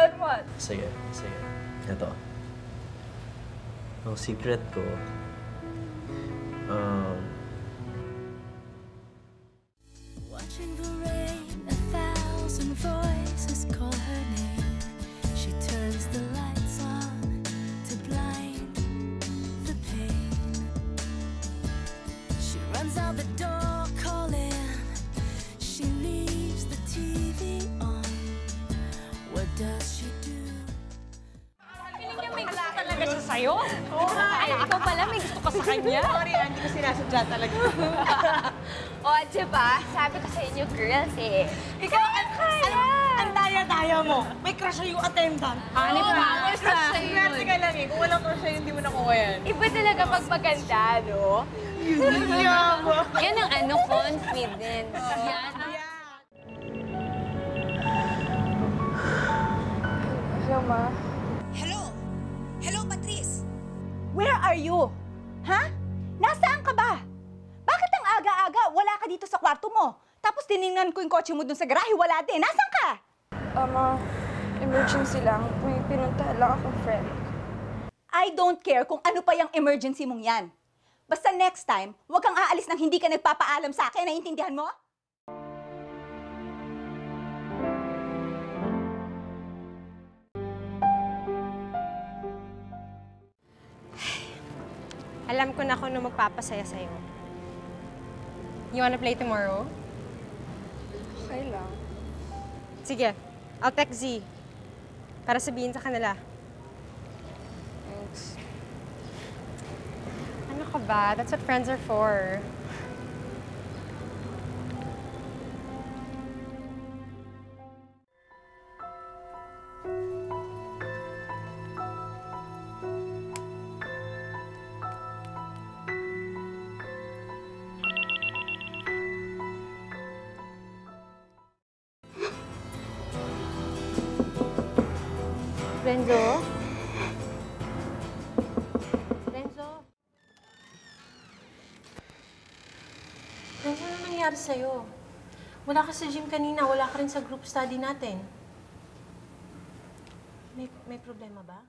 Then what? Sige. Ito. Ang secret ko, Watching the rain, 1,000 voices call her name. She turns the lights on to blind the pain. She runs out the door calling. She leaves the TV on. What does she do? Feeling niya may gusto talaga siya sa'yo? Ay, ikaw pala may gusto ka sa kanya? Sorry, hindi ko sinasadya talaga. O, diba? Sabi ko sa inyo, girls eh. Ikaw, ang daya-daya mo. May crush sa yung attendant. Ano ba? May crush sa'yo Swerte ka lang eh. Kung walang crush sa'yo, hindi mo nakuha yan. Iba talaga pag maganda, no? Yan ang ano, confidence. Yan. Hello, Ma. Hello? Hello, Patrice? Where are you? Ha? Nasaan ka ba? Bakit ang aga-aga wala ka dito sa kwarto mo? Tapos tiningnan ko yung kotse mo dun sa garahe, wala din. Nasaan ka? Emergency lang. May pinuntahan lang akong friend. I don't care kung ano pa yung emergency mong yan. Basta next time, huwag kang aalis nang hindi ka nagpapaalam sa akin. Naiintindihan mo? Alam ko na kung ano magpapasaya sa'yo. You wanna play tomorrow? Okay lang. Sige, I'll text Z para sabihin sa kanila. Thanks. Ano ka ba? That's what friends are for. Renzo? Renzo? Renzo, ano nangyari sa'yo? Wala ka sa gym kanina, wala ka rin sa group study natin. May problema ba?